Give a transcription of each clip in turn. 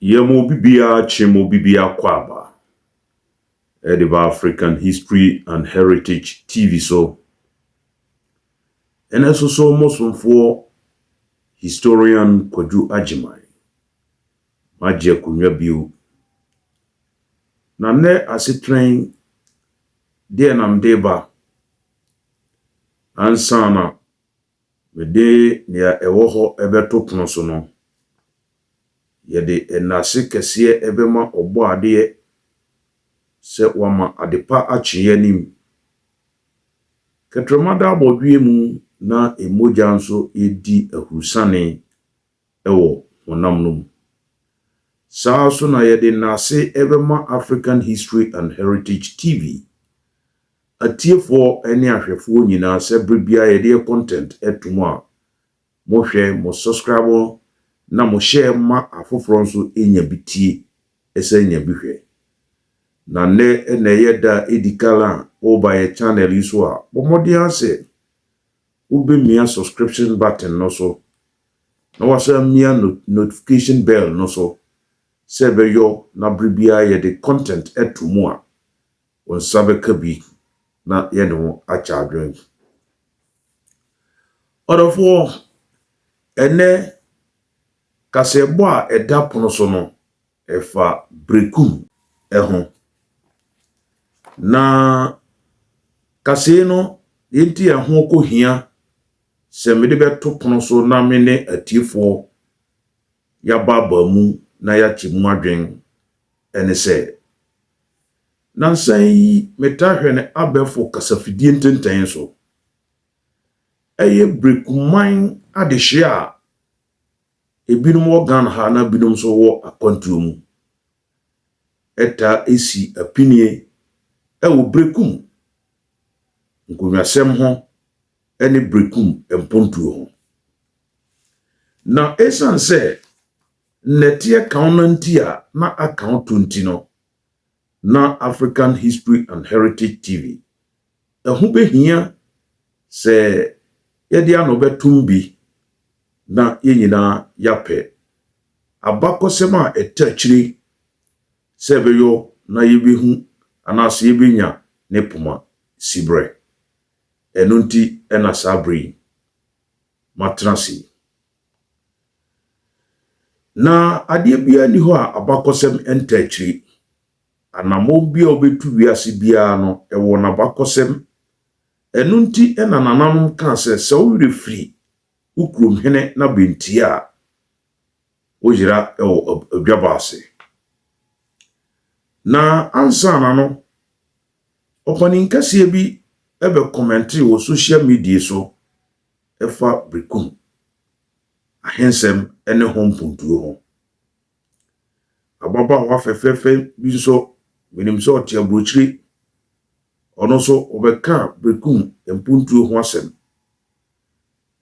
Yemo bibia chemo bibia kwaba. Ediba African History and Heritage TV so. And also so most for historian Kwaju Ajimai. Majia kunya biu. Na ne asitren de namdeba. Ansana mede nia ewoho ebeto pono so no. Yede enase kese ebema obo ade se wama adepa achiye nim. Ketromada abodwe mu na emoja nso edi ahusane ewo honam no. Saa so na yede nase ebema African History and Heritage TV. Atiefo ene ahwefo nyina se brebia yede content etumo a mo hwe mo subscribe na mo share ma afoforo nso enya bitie ese enya bihwe. Na ne ene yeda edikala oba ye channel iso a bomodi ase ube mia subscription button no so na wasa mia notification bell no so sebe yo na bribia ye de content etumo a won sabe kabi na ye no acha adwen odofo ene kasebo a eda pono so no efa brekum ehon na kase no yenti ehon ko hia se mede beto pono so na mene atifo ya baba mu na ya chimu adwen ene se nansan metahwe ne abefo kasafidie ntenten so eye brekuman adehye a ebinum wo Ghana ha na binum so wo akwantuo mu eta esi apinie ewo brekum nkunwasem ho ene brekum empontuo ho na esan se netie kaunanti a na account 20 no na African History and Heritage TV ehu behia se yede ano betumbi na yenyina yape abakosema etachiri sebeyo na yebehu anase yebenya ne poma sibre enunti ena sabri matrasi na ade bia ni ho a abakosem entachiri anamo bia obetu wiase bia no ewo na abakosem enunti ena nananum kan se wo refri ukrum hene na bentia ojira ewo adwabase na ansana no opani nkase bi ebe commentary wo social media so efa brekum ahensem ene hompuntuo ho ababa wa fefefe bi so minim so tie brochiri ono so obeka brekum empuntuo ho asem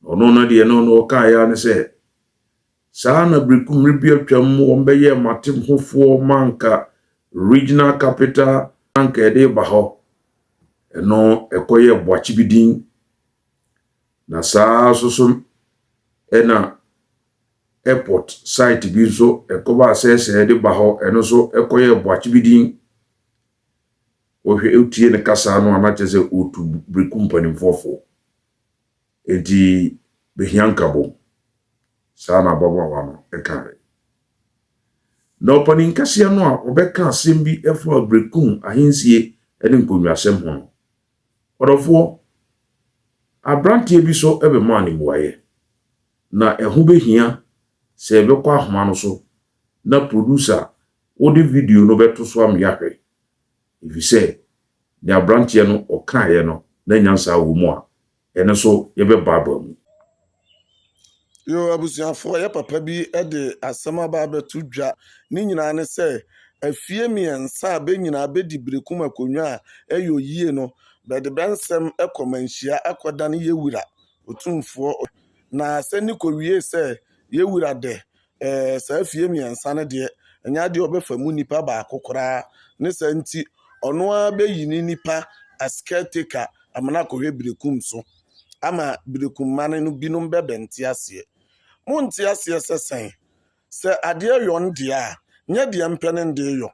ono na de no ka ya ne se saa na brekum ribia twam wombeye matem hofo manka regional capital manka de baho eno ekoye boachibidin na saa so ena airport site bi so ekoba asese de baho eno so ekoye boachibidin ohwe etie ne kasa no anacheze otu brekum panimfofo edi behiankabo sana baba wano ekare no panin kasia no a obeka asem bi efo brekum ahensie ene nkonwasem ho odofo abrantie bi so ebe mani buaye na ehu behia se ebekwa ahoma no so na producer odi video no beto so am yahwe if say the abrantie no okaye no na nyansa wo mu a ene so yebe baba mu yo abusuafo ya papa bi de asema ba betu dwa ni nyina ne se afie miensa be nyina be di brekum akonwa a eyo yie no be de bensem ekomanhia akoda ne yewura otumfo na se ni kowie se yewura de sa afie miensa ne de enya de obefamu nipa ba akokora ne se nti ono a be yini nipa asketeka amana kohwe brekum so ama brekum mane no binom bebenti ase monti ase sesen se ade yon dia nye deɛ mpɛ ne nde yɔ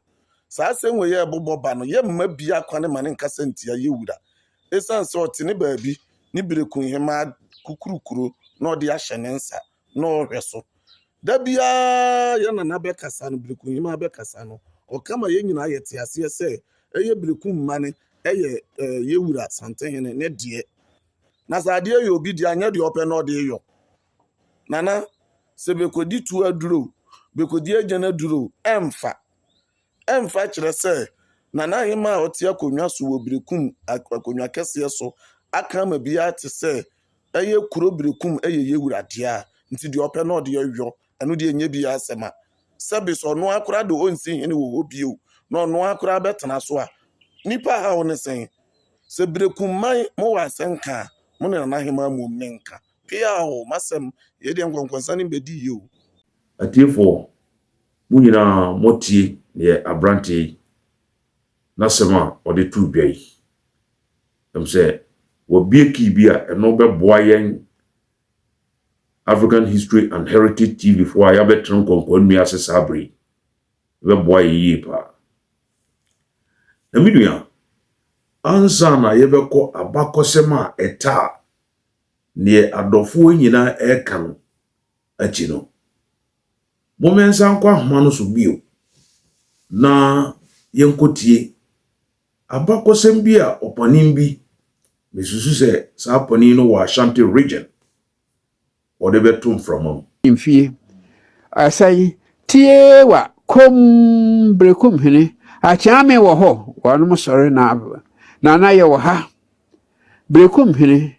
saa asɛm wɔ yɛ ɛbobɔ ba no yɛ mma bia kwane ma ne nkasa ntia yɛ wura ɛsiane sɛ ɔte ne baabi ne bereku hema kukurukuro na ɔde ahyɛ ne nsa na ɔhwɛ so da biara yɛ nana bɛkasa no bereku hema bɛkasa no ɔkama yɛ nyinaa yɛ te aseɛ sɛ ɛyɛ bereku mma ne ɛyɛ yɛ wura santehene ne deɛ na sɛ adeɛ yɛ obi deɛ anyɛ deɛ ɔpɛ na ɔde yɔ nana sɛ bɛkɔdi tu aduro bɛkɔdi agyana duro ɛmfa kyerɛ sɛ nana hema a ɔte akonnwa so wɔ berekum akonnwa kɛseɛ so aka ma biara te sɛ ɛyɛ kuro berekum ɛyɛ yɛwura deɛ a nti deɛ ɔpɛ na ɔde yɔ ɛno deɛ nyɛ biara asɛm a sɛbi sɛ ɔno akora de ɔnsi hene wɔ hɔ bio na ɔno akora bɛtena so a nipa a wo ne sɛn sɛ berekum man mo wɔ asɛnka mo ne nana hema mmom ne nka pia ho masɛm yɛdeɛ nkɔnkɔnsa ne bɛdi yie o atiefoɔ mo nyinaa motie neɛ aberante yi n'asɛm a ɔde to dwa yi ɛm sɛ wɔbie kii bi a ɛno bɛboa yɛn African History and Heritage TV foɔ a yɛabɛtena nkɔnkɔn nnua ase saa bere bɛboa yɛ yie paa na me nua ansa na yɛbɛkɔ abakɔsɛm a ɛtaa neɛ adɔfoɔ nyinaa ɛka no akyi no momensa nkɔ ahoma no so bio na yɛnkɔtie abakɔsɛm bi a ɔpanin bi mesusu sɛ saa panin no wɔ Ashanti region ɔde bɛto mframa mu mfie asai tie wa kom brekum hene akyame wɔ hɔ wɔnom sɔre na yɛ wɔ ha brekum hene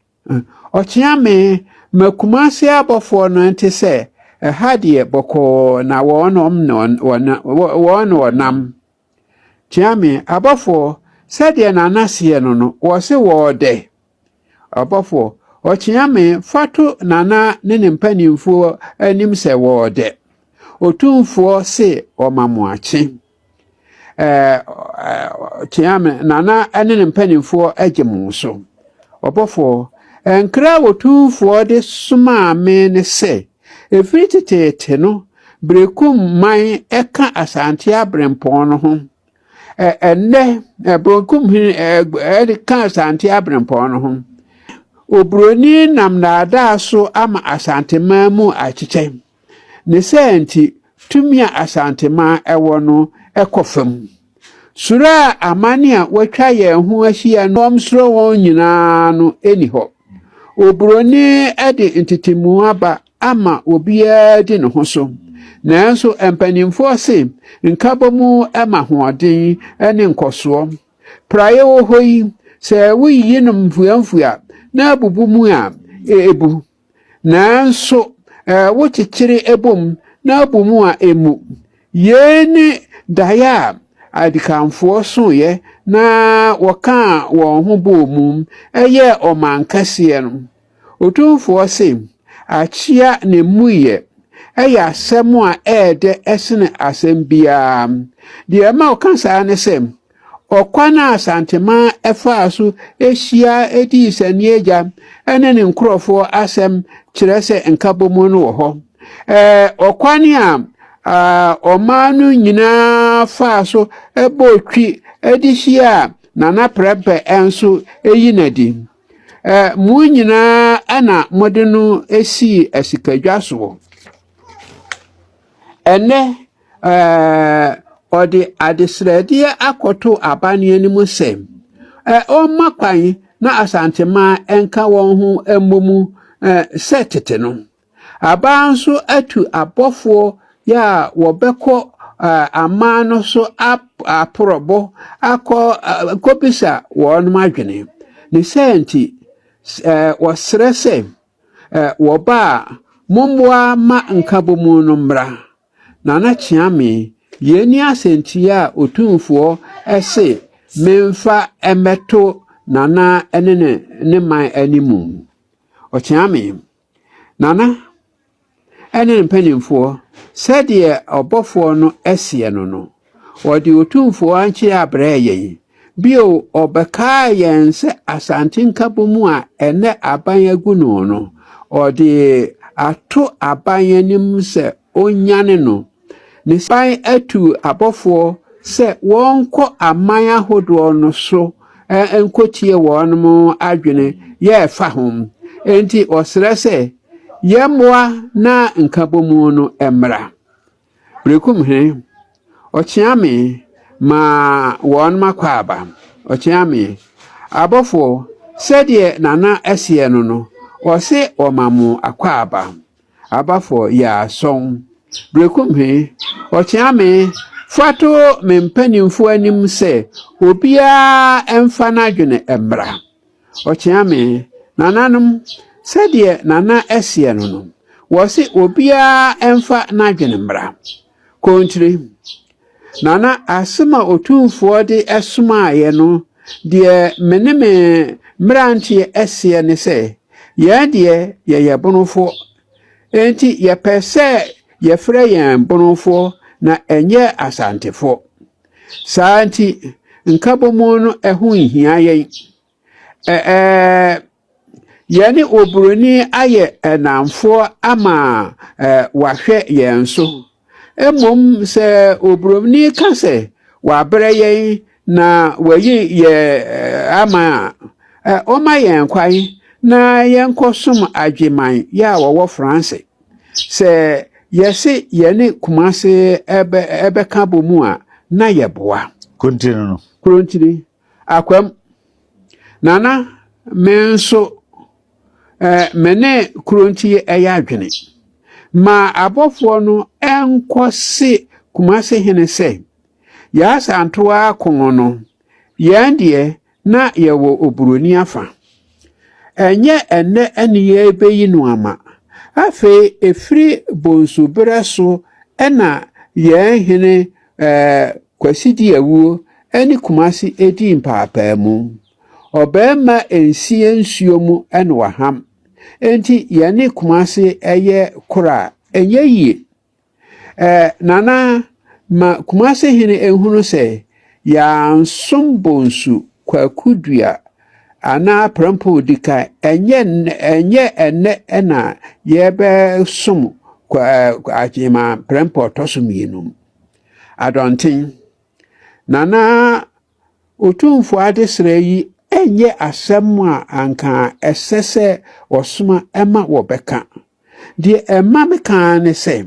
ɔkyame makumase abɔfoɔ no nte sɛ ɛha deɛ bɔkɔɔ na wɔnom nam kyame abɔfoɔ sɛdeɛ nanaseɛ no wɔse wɔɔdɛ abɔfoɔ ɔkyame fato nana ne mpanimfoɔ anim sɛ wɔɔdɛ otumfoɔ se ɔmamoakye kyame nana ne mpanimfoɔ agye mo so ɔbɔfoɔ nkra otumfoɔ de somaa me ne sɛ efiri teteete no brekum man ɛka asante abrempɔn no ho ɛnɛ brekum ɛka asante abrempɔn no ho obroni nam naadaa so ama asantema mu akyekyɛ ne sɛ nti tumi a asantema ɛwɔ no ɛkɔ fam suro a amane a wɔatwa yɛn ho ahyia no ɔmsoro wɔn nyinaa no ɛni hɔ obroni ɛde ntetemu aba ama obiara di ne ho so nanso mpanimfoɔ se nkabɔmu ɛma hoɔden ɛne nkɔsoɔ praeɛ wɔ hɔ yi sɛ woyiyi no mfuamfua na abubu mu a ebu nanso wokyekyere ebom na abu mu a emu yeni daya adikanfoɔ soyɛ na wɔka wɔn ho bɔ mu ɛyɛ ɔmankɛseɛ no otumfoɔ se akyia ne muyɛ ɛyɛ asɛm a ɛɛdɛ ɛsene asɛm biara deɛ ma ɔka saa ne sɛ ɔkwana asantema ɛfaa so ehyia edi saniagya ɛne ne nkurɔfoɔ asɛm kyerɛ sɛ nkabɔmu no wɔ hɔ ɔkwane a ɔmaa no nyinaa faa so ɛbɔ twi edi hyia nana prɛpɛ ɛnso eyi nadi mu nyinaa ana mode no esi asikadwa soɔ ɛnɛ ɔde adesrɛdeɛ akɔto abane anim sɛ ɔmma kwan na asantema ɛnka wɔn ho ɛmmɔmu sɛ tete no aba nso atu abɔfoɔ ya wɔbɛkɔ ama no so aporɔbɔ akɔbisa wɔn adwene ne sɛ nti wɔsrɛ sɛ wɔba momboa ma nkabɔmu no mmra nana kyame yeni asɛntie a otumfoɔ ɛse memfa ɛmɛto nana ɛne ne man animu ɔkyame nana ɛne ne mpanimfoɔ sɛdeɛ ɔbɔfoɔ no ɛseɛ no ɔde otumfoɔ ankyerɛ abrɛ yɛn bio ɔbɛkaa yɛn sɛ asante nkabɔmu a ɛnɛ aban agu no ɔde ato aban anim sɛ onyane no ne ban atu abɔfoɔ sɛ wɔnkɔ aman ahodoɔ no so nkɔtie wɔn adwene yɛɛfa ho enti ɔsrɛ sɛ yɛmmoa na nkabomu no mmra Berekumhene ɔkyeame ma wɔn makɔ aba ɔkyeame abɔfoɔ sɛdeɛ nana ɛseɛ no ɔse ɔmamu akɔ aba abafoɔ yɛ asɔn Berekumhene ɔkyeame fato me mpanimfoɔ anim sɛ obiara ɛmfa n'adwene mmra ɔkyeame nananom sɛdeɛ nana ɛseɛ no wɔse obiara ɛmfa n'adwene mmra kontiri nana asɛm a otumfoɔ de ɛsomaeɛ no deɛ me ne me mmeranteɛ ɛseɛ ne sɛ yɛn deɛ yɛyɛ bonofo enti yɛpɛ sɛ yɛfrɛ yɛn bonofo na ɛnyɛ asantefo saa nti nkabomu no ɛho nhia yɛn yɛne oburoni ayɛ ɛnamfoɔ ama wahwɛ yɛn so mmom sɛ oburoni ka sɛ wabrɛ yɛn na wayi yɛ ama ɔma yɛn kwan na yɛnkɔsom agyeman yɛ a wɔwɔ France sɛ yɛse yɛne Kumase ɛbɛka bɔ mu a na yɛboa Kurontiri akwam nana me nso me ne Kuronti ɛyɛ adwene ma abɔfoɔ no ɛnkɔ se Kumase hene sɛ yɛasantoa akɔngɔ no yɛn deɛ na yɛwɔ oburoni afa ɛnyɛ ɛnɛ ɛne yɛbɛyi no ama afei efiri bonsu berɛ so ɛna yɛn hene Kwasi Awuo ɛne Kumase edi mpaapaa mu ɔbɛɛma ensie nsuo mu ɛna waham enti yɛne Kumase ɛyɛ kora ɛnyɛ yie nana ma Kumase hene ehunu sɛ yɛansom bonsu kwakudua ana prampo dika ɛnyɛ ɛnɛ ɛna yɛbɛsom agyema prampo tosomienum adɔnten nana otumfo adesrɛ yi ɛnyɛ asɛm a anka ɛsɛ sɛ ɔsoma ɛma wɔbɛka deɛ ɛma meka ne sɛ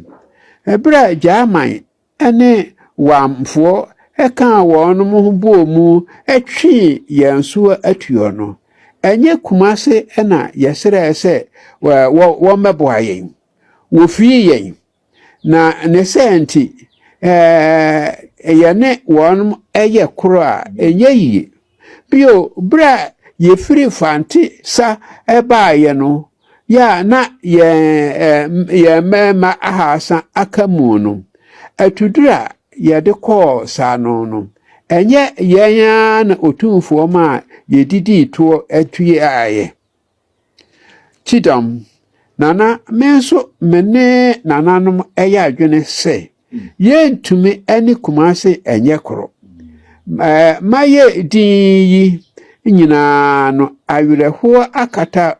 ɛbrɛ gyaman ɛne wamfoɔ ɛka wɔn ho bɔɔ mu ɛtwe yɛn so atuo no ɛnyɛ Kumase ɛna yɛsrɛ sɛ wɔn bɛboa yɛn wɔfie yɛn na ne sɛ nti yɛne wɔn ɛyɛ koro a ɛnyɛ yie bio brɛ yɛfiri Fante sa ɛbaayɛ no ya na yɛn mɛma ahasa aka mu no atudura yɛde kɔɔ saa no ɛnyɛ yɛn na otumfoɔ ma yɛdidi toɔ atue ayɛ Chidom nana me nso me ne nananom ɛyɛ adwene sɛ yɛntumi ɛne Kumase ɛnyɛ koro ma yɛ din yi nyinaa no awerɛhoɔ akata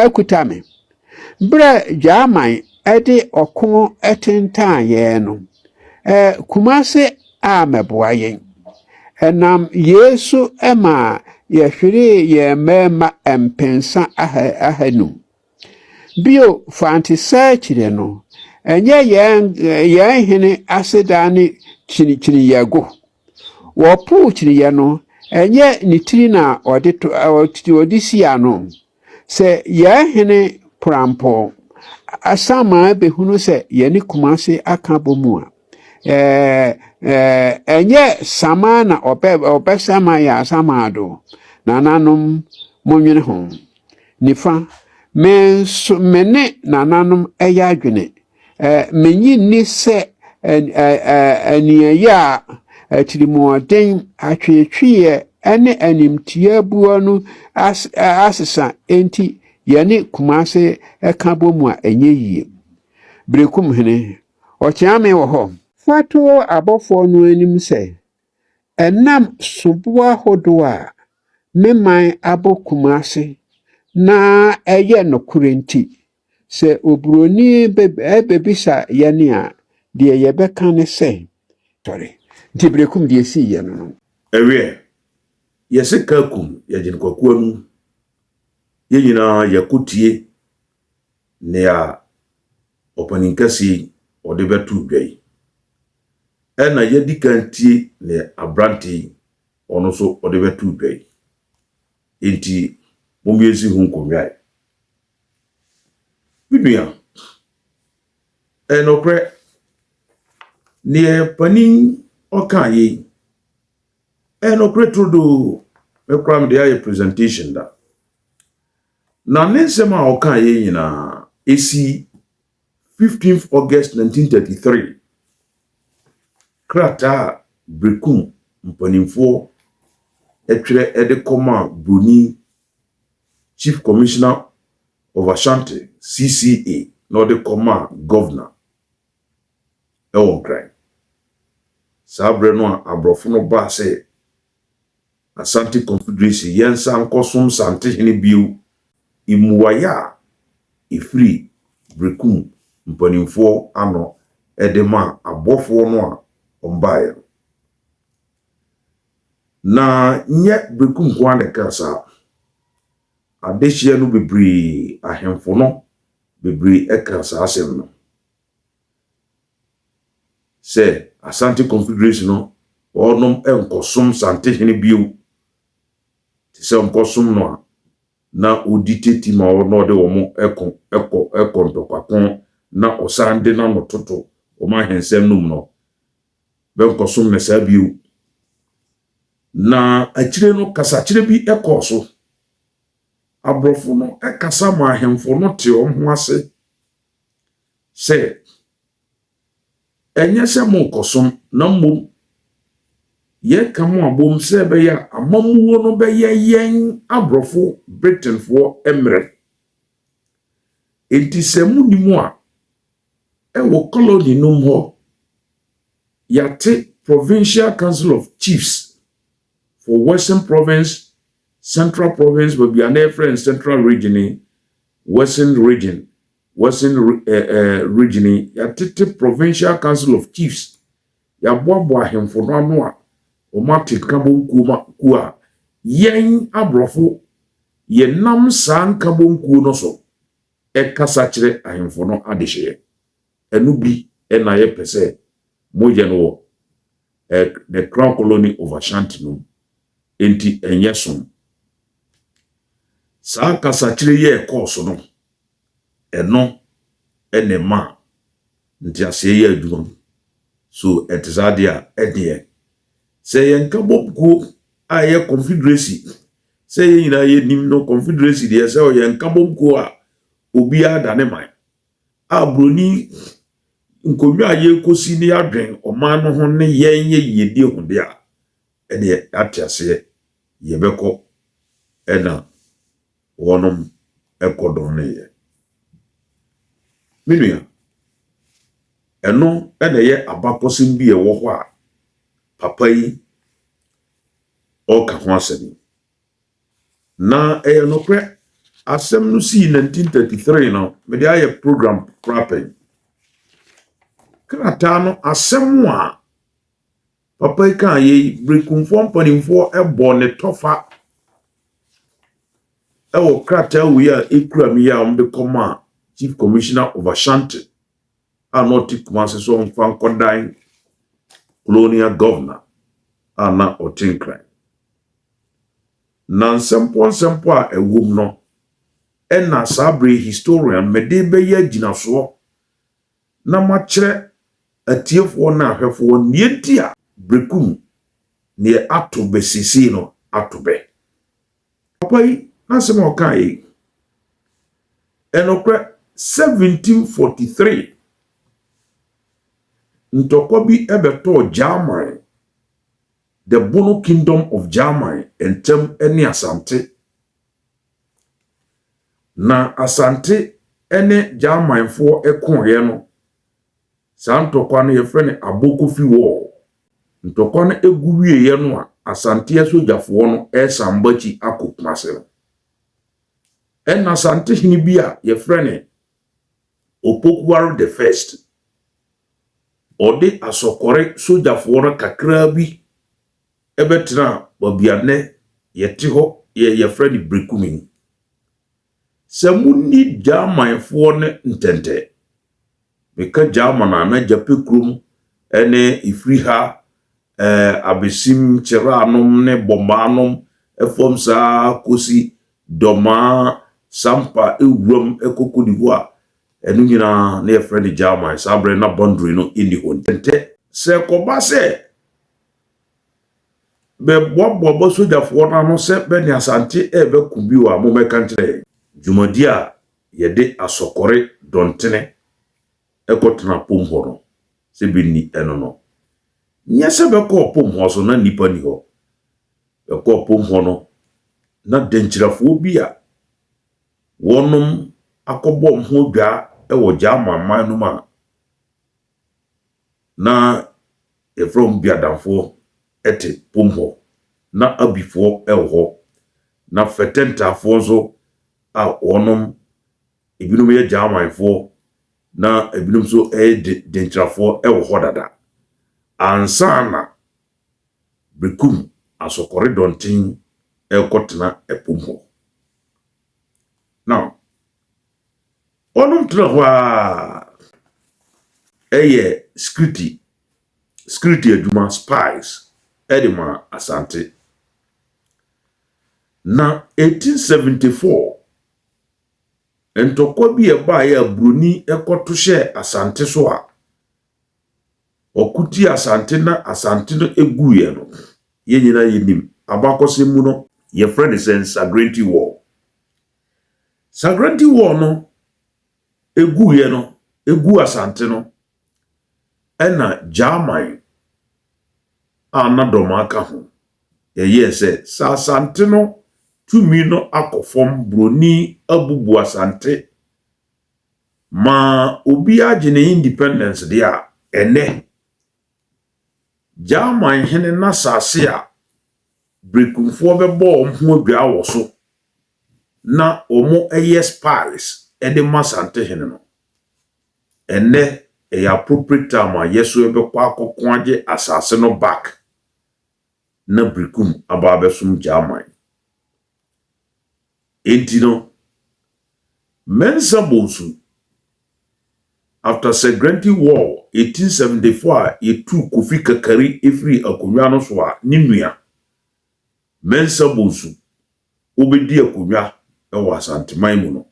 akuta me brɛ gyaman ɛde ɔko ɛtentan yɛn no Kumase a mɛboa yɛn ɛnam Yesu ɛma yɛhwere yɛn mɛma mpensa ahanum bio Fante saa kyerɛ no ɛnyɛ yɛn hene aseda ne kyiniyago wɔpo kyiniya no ɛnyɛ ne tiri na ɔde si ano sɛ yɛn hene prampo asama behunu sɛ yɛne Kumase aka bɔ mu a ɛnyɛ sama na ɔbɛsama yɛ asama do nananom monwene ho nifa me ne nananom ɛyɛ adwene menyi ni sɛ aniyɛ a atirimuɔden atwetweɛ ɛne animtia bua no asesa enti yɛne Kumase ɛka bɔ mu a ɛnyɛ yie Berekumhene ɔkyeame wɔ hɔ fato abɔfoɔ no anim sɛ ɛnam soboa hodo a meman abɔ Kumase na ɛyɛ nokore nti sɛ oburoni bebisa yɛne a deɛ yɛbɛka ne sɛ sorry nti Brekum deɛ siiɛ no Ewie yɛse Kakum yɛgye nkwakuo no yɛn nyinaa yɛkotie nea ɔpanin kɛse ɔde bɛto dwa yi ɛna yɛdi kan tie ne abrante ɔno so ɔde bɛto dwa yi enti momiesi hu nkonnwa bibia ɛnokre ne panin ɔka yi ɛnokre todo mekram de aye presentation da na ne nsɛm a ɔka yi nyinaa esi 15th August 1933 krata Brekum mpanimfoɔ etwere ede koma Bruni Chief Commissioner of Ashanti CCA no de koma governor ɛwɔ Nkran sabre no a abrofo no ba sɛ Ashanti Confederacy yensa nkosom sante hene bio imuwaya ifri Brekum mpanimfoɔ ano ede ma abɔfoɔ no a ɔmbaeɛ na nye Brekum ho ane kasa adehye no bebree ahemfo no bebree ekasa asem no sɛ Ashanti Confederation no ɔnom enkosom sante hene bio ti sɛ enkosom no a na oditeti ma ɔno de wɔn ɛkɔ ntɔkwakon na ɔsande na no toto wɔn ahensɛm nom no bɛnkosom ne saa bio na akyire no kasakyire bi ɛkɔ so abrofo no ɛkasa ma ahemfo no te wɔn ho ase sɛ enye sɛ mo nkosom na mmom ye ka mo abom sɛ bɛyɛ amamuwo no bɛyɛ yɛn abrofo Britainfoɔ emre enti sɛ mu nimu a ɛwɔ colony nom hɔ yate Provincial Council of Chiefs for Western Province, Central Province, babiane friend Central Region, Western Region, Region, yate Provincial Council of Chiefs. Ya boabo ahemfo no ano a omate kabonkuo ku a yen abrofo ye nam san kabonkuo no so ekasa kire ahemfo no adehye enu bi na ye pese moje no the Crown Colony of Ashanti no enti enye som sa kasa kire ye course no eno enema nti ase ye adwuma so etizadia edie say yen kabobku aye confederacy say yin na ye nim no confederacy de say o yen kabobku a obi ada ne man abroni nkonwa ye kosi ni adwen oman no ho ne yen ye yedi ho de a ede atiase ye beko ena wonom ekodon ne ye minua eno ene ye abakosim bi e wo ho a papa yi oka ho asem na nokre asem no si 1933 no me de aye program prapen krata no asem a papa yi kan ye Brekumfo mpanimfo ebo ne tofa ewo krata wi a ekura mi ya de koma Chief Commissioner of Ashanti anoti kumase so mfan kodan colonial governor ana Otinkran na nsɛmpo a ewom no ɛna sabre historian mede bɛyɛ gyinaso na makyerɛ atiefo na ahwɛfo nienti a Brekum ne ato besisi no atobe papa yi nasɛm ɔkae ɛnokra 1743 ntɔkwa bi ɛbɛtɔ German the Bono Kingdom of German entem ene Asante na Asante ene German fo ekonye no santokwa no yefre ne Abokofi War ntokwa no eguwie ye no a Asante asojafo no esambachi akopmase no en Asante hini bi a yefre ne Opokuwaro the first ɔde asɔkɔre sogyafoɔ no kakra bi ɛbɛtena babiane yɛte hɔ yɛfrɛ no Brekum. Sɛ munni Germanfoɔ ne ntɛntɛ meka German na Jape kurom ɛne ifiri ha abesim kyeraanom ne bɔmaanom ɛfɔm saa kosi dɔmaa sampa ewuram ekokodigo a ɛno nyinaa na yɛfrɛ no German. Saa bere na boundary no inni hɔ ntɛntɛ sɛ kɔba sɛ bɛboaboa sogyafoɔ no ano sɛ bɛne asante ɛbɛko bi wɔ a momɛka nkyerɛ dwumadi a yɛde asɔkɔre dɔntene ɛkɔtena pom hɔ no sɛ bɛnni ɛno no nyɛ sɛ bɛkɔɔ pom hɔ so na nipa ni hɔ bɛkɔɔ pom hɔ no na dɛnkyirafoɔ bi a wɔnom akɔbɔ ho dwa ɛwɔ German man no ma na yɛfrɛ biadamfoɔ ɛte pom hɔ na abifoɔ ɛwɔ hɔ na fɛtɛntafoɔ nso a wɔnom ebinom yɛ Germanfoɔ na ebinom nso ɛyɛ dɛnkyirafoɔ ɛwɔ hɔ dada ansana Brekum asɔkɔre dɔnten ɛkɔtena ɛpom hɔ. Now ɔnom tena hɔ a ɛyɛ security adwuma spies ɛde ma asante na 1874 ntɔkwa bi ɛbaeɛ a Broni ɛkɔto hyɛ asante so a ɔkuti asante na asante no eguye no yɛnyina yɛnim abakɔsɛ mu no yɛfrɛ ne sɛ Sagrenti War. Sagrenti War no eguye no egu asante no ɛna German a na dɔm aka ho yɛyɛ sɛ sa asante no tumi no akɔfɔm Broni abubu asante ma obi agye ne independence de a ɛnɛ German hene na sase a Brekumfoɔ bɛbɔ ho adwa wɔ so na ɔmo ɛyɛ spies ɛde ma sante hene no ɛnɛ ɛyɛ appropriate time a yɛso ɛbɛkɔ akɔko agye asase no back na Brekum aba abɛsom German. Enti no Mensa Bonsu after Sagrenti War 1874 a yɛtu Kofi Kakari efiri akonwa no so a ne nua Mensa Bonsu obedi akonwa ɛwɔ asanteman mu no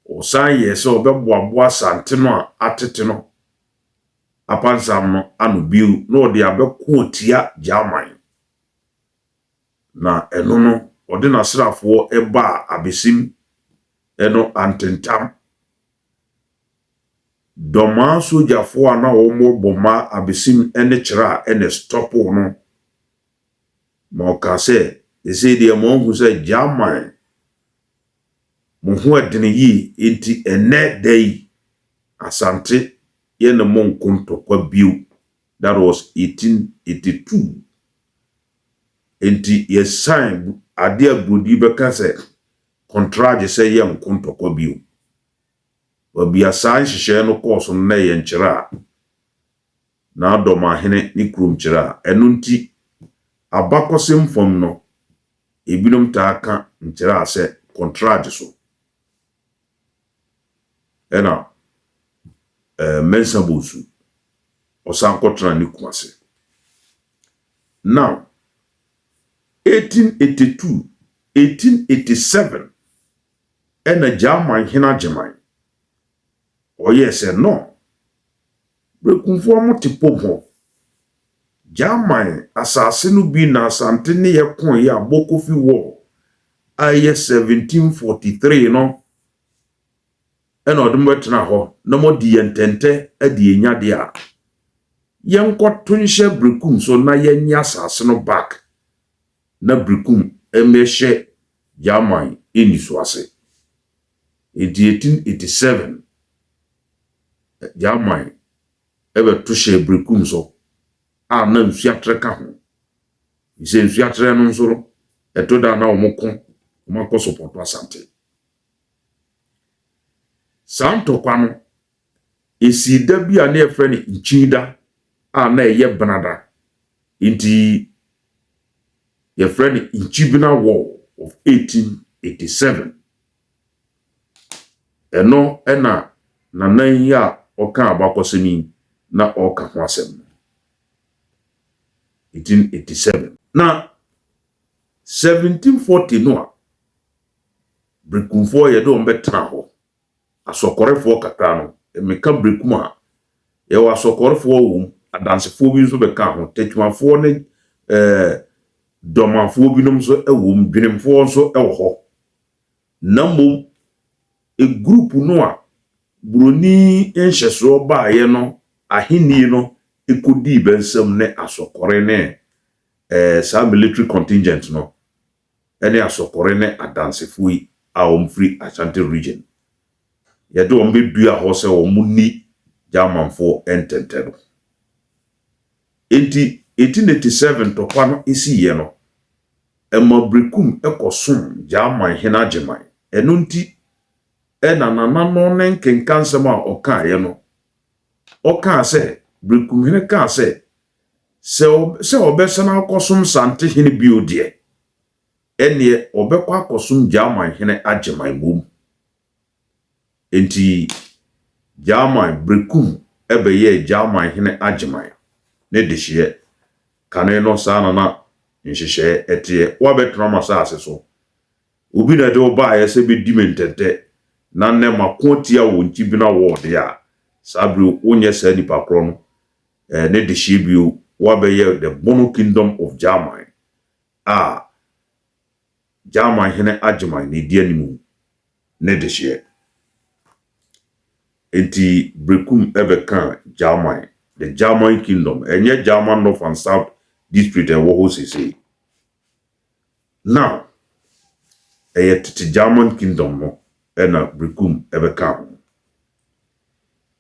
ɔsan yɛ sɛ ɔbɛboaboa asante no a atete no apansam no ano biu na ɔde abɛko tia German na ɛno no ɔde n'asrafoɔ ɛba abesim ɛno antentam dɔmaa sogyafoɔ a na wɔn bɔma abesim ɛne kyerɛ a ɛne stɔpo no ma ɔka sɛ ɛsɛ deɛ ma ɔhu sɛ German mo ho ɛdene yi enti ɛnɛ da yi asante yɛne mo nkontɔkwa bio. That was 1882 enti yɛsan ade a Broni bɛka sɛ kontrage sɛ yɛ nkontɔkwa bio babi asan hyehyɛ no kɔɔso no na yɛ nkyerɛ a na adɔm ahene ne kurom kyerɛ a ɛno nti abakɔsɛm fam no ebinom taa ka nkyerɛ a sɛ kontrage so ɛna Mensa Bonsu ɔsan kɔtena ne kumase. Now 1882 1887 ɛna German hena German ɔyɛ sɛ no Brekumfoɔ mo te pom hɔ German asase no bi na asante ne yɛko yɛ Abokofi War a yɛ 1743 no ɛna ɔde mbɛtena hɔ na mo di yɛntɛntɛ adi enyade a yɛnkɔto nhyɛ Brekum so na yɛnya asase no back na Brekum ɛmɛhyɛ German ɛni so ase. 1887 German ɛbɛto hyɛ Brekum so a na nsuatre ka ho isɛ nsuatre no nso no ɛto da na ɔmoko ɔmakɔ support asante. Saa ntɔkwa no esi da bi a na yɛfrɛ no nkyida a na ɛyɛ benada nti yɛfrɛ no Nkyibena War of 1887 ɛno ɛna nanan yi a ɔka abakɔsɛm na ɔka ho asɛm 1887 na 1740 no a Brekumfoɔ yɛde wɔn bɛtena hɔ asɔkɔrefoɔ kakra no meka Brekum a yɛwɔ asɔkɔrefoɔ wɔ adansefoɔ bi nso bɛka ho tetwafoɔ ne dɔmafoɔ bi nom nso ɛwɔ mu dwenemfoɔ nso ɛwɔ hɔ na mmom group no a Buroni nhyesoɔ baayɛ no ahenni no ekodi bɛnsɛm ne asɔkɔre ne saa military contingent no ɛne asɔkɔre ne adansefoɔ yi a wɔn firi Ashanti region yɛde wɔn bɛdua hɔ sɛ wɔn ni Germanfoɔ ntɛntɛ no enti 1887 tɔkwa no esiiɛ no ɛma Brekum ɛkɔsom German hene agyeman ɛno nti ɛna nanano ne nkenkansɛm a ɔkaeɛ no ɔkaa sɛ Brekum hene kaa sɛ sɛ ɔbɛsɛn akɔsom Sante hene bio deɛ ɛneɛ ɔbɛkɔ akɔsom German hene agyeman mom enti German Brekum ɛbɛyɛ German hene agyeman ne dehyeɛ kane no saa na nhyehyɛ ɛteɛ wabɛtena masase so obi na de ɔbaayɛ sɛ bɛdi mentɛntɛ na ne makotia wɔ Nkyibena War de a sabri wonyɛ saa nipa korɔ no ne dehyeɛ bio wabɛyɛ the Bono Kingdom of German a German hene agyeman ne di animu ne dehyeɛ enti Brekum ɛbɛka German the German Kingdom ɛnyɛ German North and South district ɛwɔ hɔ sese now ɛyɛ tete German Kingdom no ɛna Brekum ɛbɛka ho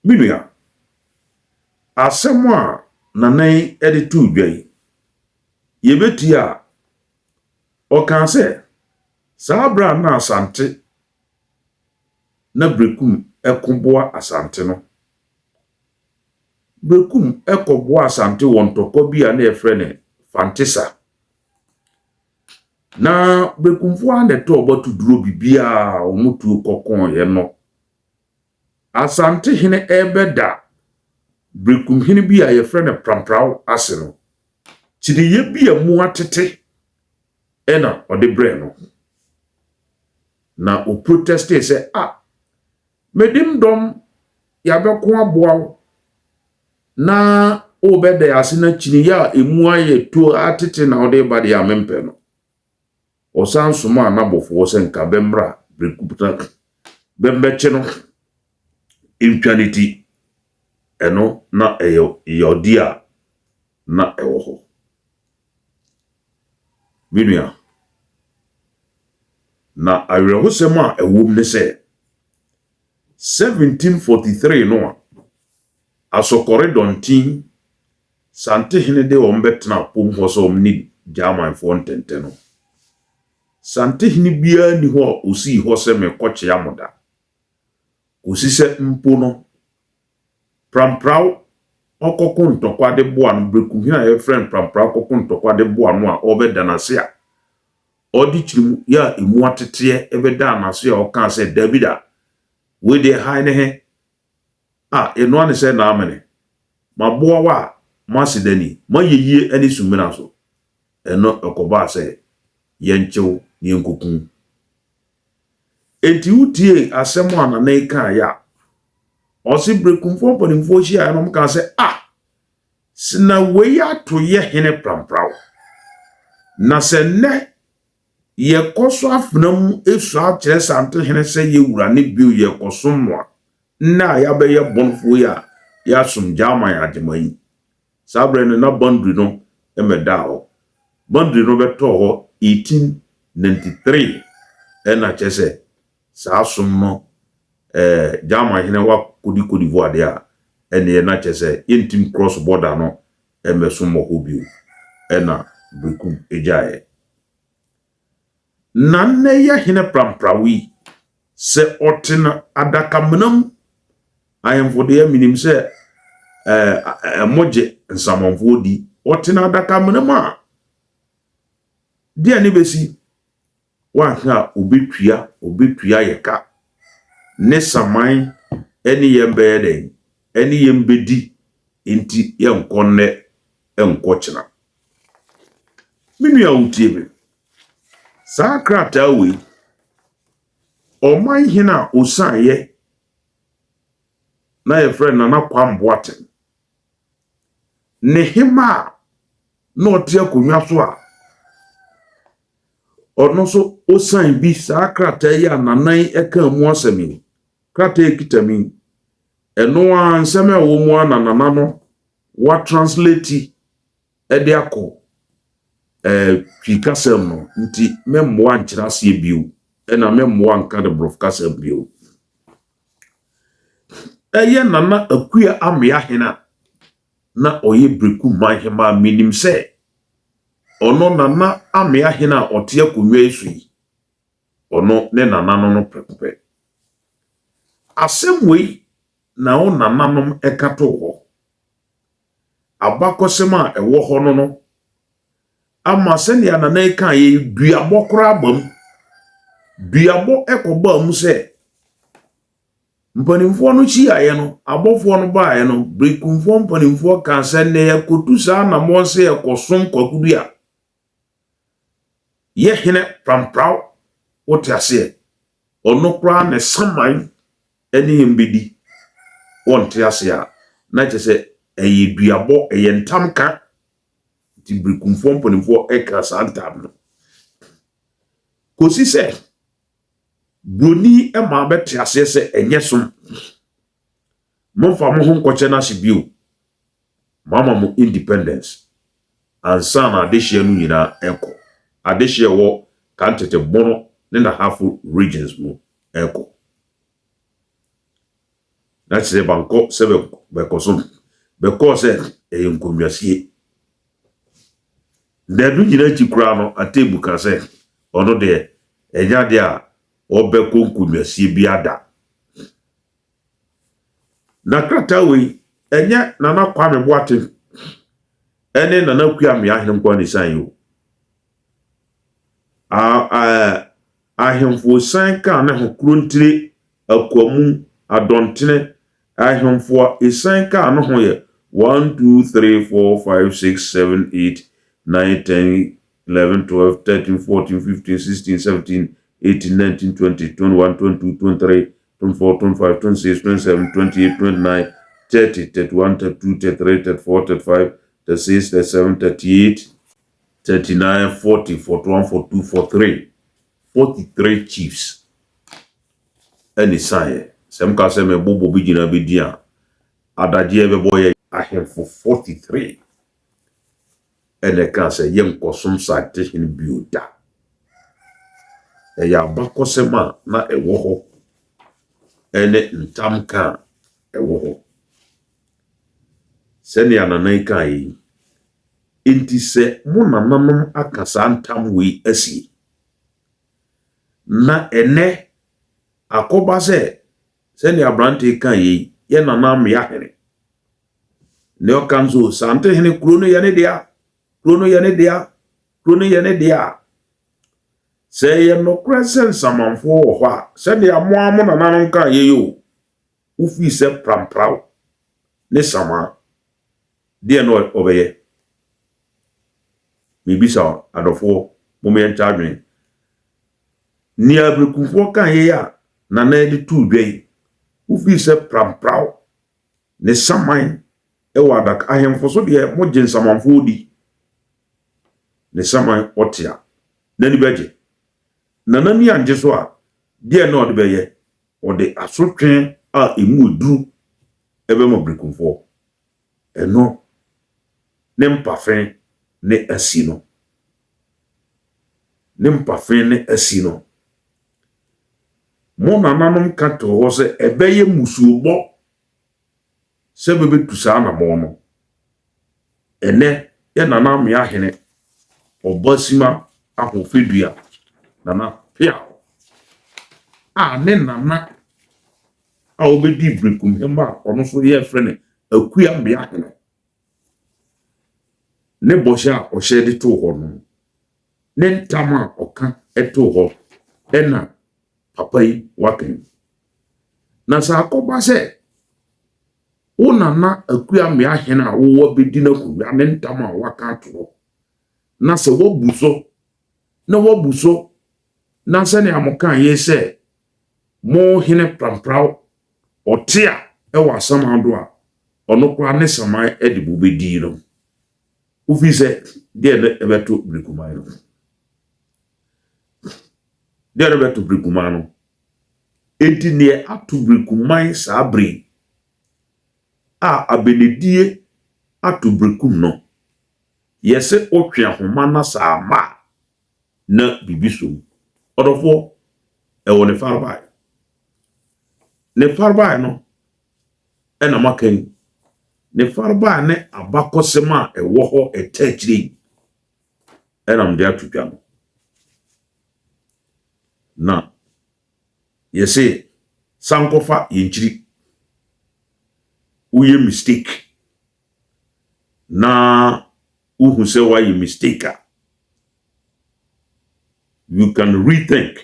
minua asɛm a nanan ɛde to dwa yi yɛbɛti a ɔka sɛ saa bra na Asante na Brekum ɛkoboa Asante no Brekum ɛkɔboa Asante wɔ ntɔkwa bi a na yɛfrɛ ne Fantisa na Brekumfoɔ a na ɛtɔ ɔbɛto duro bibia wɔn tuo kɔkɔn yɛ no Asante hene ɛbɛda Brekum hene bi a yɛfrɛ ne Pramprao ase no kyiniyɛ bi a mu atete ɛna ɔde brɛ no na o protest sɛ medim dom yabɛko aboa na o bɛda ase na kyiniyɛ a emu ayɛ to atete na ɔde ba de amempɛ no ɔsan soma anabɔfoɔ sɛ nka bɛmmra Brekum bɛmbɛkye no intwanity ɛno na ɛyɛ yɔdi a na ɛwɔ hɔ minua na awerɛhosɛm a ɛwom ne sɛ 1743 no a asɔkɔre dɔnten Sante hene de wɔn bɛtena pom hɔ sɛ wɔn ni Germanfoɔ ntɛntɛ no Sante hene biara ni hɔ a osii hɔ sɛ mekɔkye amoda osi sɛ mpo no Pramprao ɔkɔko ntɔkwa de boa no Brekum hene a yɛfrɛ Pramprao ɔkɔko ntɔkwa de boa no a ɔbɛda n'ase a ɔde kyirimu ya emu ateteɛ ɛbɛda n'ase a ɔka sɛ Davida we de han ne he eno ane sɛ na amene maboa wa masidani mayeyie ani sumina so eno ɛkɔba sɛ yɛnkyɛw ne nkokun enti utie asɛm a na neka ya ɔsi Brekumfoɔ mpanimfoɔ hyia no mka sɛ sina we ato ye hene Pramprao na sɛ nɛ yɛkɔso afnam esu akyerɛ Sante hene sɛ yɛwura ne bio yɛkɔso mmoa na yɛabɛyɛ bɔnfoɔ ya yɛasom German agyeman sabre ne na boundary no emeda hɔ boundary no bɛtɔ hɔ 1893 ɛna kyɛ sɛ saa som no German hene wa kodi voade a ɛne na kyɛ sɛ yɛntim cross border no ɛmɛsom hɔ bio ɛna Brekum egyae nanne ya hene Pramprao yi sɛ ɔtena adakamanam ahemfo de minim sɛ moje nsamanfo di ɔtena adaka menema dia ne besi wa ha obetua yeka ne saman eni yembe den eni yembedi enti yenkonne enkochina minu ya utiebe saa krata we oman hina osaye na ye friend na kwam boaten ne hima na otia konwa so a ono so osan bi saa krata ya nanan eka mu asemi krata ekitami eno anseme wo mu ananana no wa translate ede akọ fikasem no nti memmo ankyerase bio ena memmo anka de brofkasem bio eye nana akua amya hena na oye breku mahema minim se ono nana amya hena ote akonwa esui ono ne nana no prepe asemwe na o nananom ekato ho abakosema ewo ho no ama sene anana eka ye duabo kora abam duabo ekoba mu se mpanimfo no chi aye no abofo no ba aye no brekumfo mpanimfo kan se ne yakotu sa na mo se ekosom kwakudu ya ye hene prampraw wote ase ono kora ne saman eni mbedi wonte ase a na chese eye duabo eye ntamka ti brekumfo mpanimfo eka sa ntam no kosi se broni ema beti ase se enye som monfa mo hon koche na sibio mama mo independence ansa na adehye nu nyina eko adehye wo kantete bono ne na hafu regions mu eko na tse banko sebe bekosom bekose enkomyasie dedu nyina chikura no atebu ka se ono de eja de a obe konkomyasie bi ada na krata we enya nana kwame boate ene nana kuame ahene nkwa ni san yo ahemfo san ka na ho krontire akwamu adontene ahemfo esan ka no ho ye 1 2 3 4 5 6 7 8 9 10 11 12 13 14 15 16 17 18 19 20 21 22 23 24 25 26 27 28 29 30 31 32 33 34 35 36 37 38 39 40 41 42 43 chiefs any sign sem ka se me bobo bi gina bi dia adaje be boye ahemfo 43 ene ka se yen kosom sa tehin biuda ya bakosema na ewo ho ene ntamka ewo ho sene ananai kai enti se mo nananum akasa ntam we asi na ene akoba se sene abrante kai ye nanam ya here ne okanzo sante hene krono ya ne dia krono ya ne dia se ye no kresen samanfo wo ho a se de amoamo nananum kan ye yo ufi se prampraw ne sama de no obeye bibisa adofo moment adwen ni abrekumfo kan ye ya na na de tu dwei ufi se prampraw ne saman e wadak ahemfo so de mo gyen samanfo di ne saman otia na ni beje na nani anje so a de na ode beye ode asotwen a emu duru ebe mo brekumfo eno ne mpafen ne asino ne mpafen ne asino mo nananom ka to ho se ebeye musuobo se bebe tusa na mo no ene ye nanam ya hene obasima ahofedua nana pia ne nana a obedi brekum hema ono so ye frene akua mbia hene ne bosha a ohye de to ho no ne ntama oka eto ho ena papa yi waken na sa akoba se una na akua mbia hene a wo bedi na ku ne ntama waka to na se wo buso na se ne amokan ye se mo hene prampraw otia ewa asamando a ono kwa ne saman edibo bedi no ufi se de ebeto brikumai no de ebeto brikumai no enti ne atu brikumai sabri a abenedie atu brikum no yese otwe ahoma na sama na bibiso odofo ewo ne farbai no ena maken ne farbai ne abakosema ewo ho etachiri ena mde atutwa no na yese sankofa yinchiri uye mistake na uhu se wa ye mistake you can rethink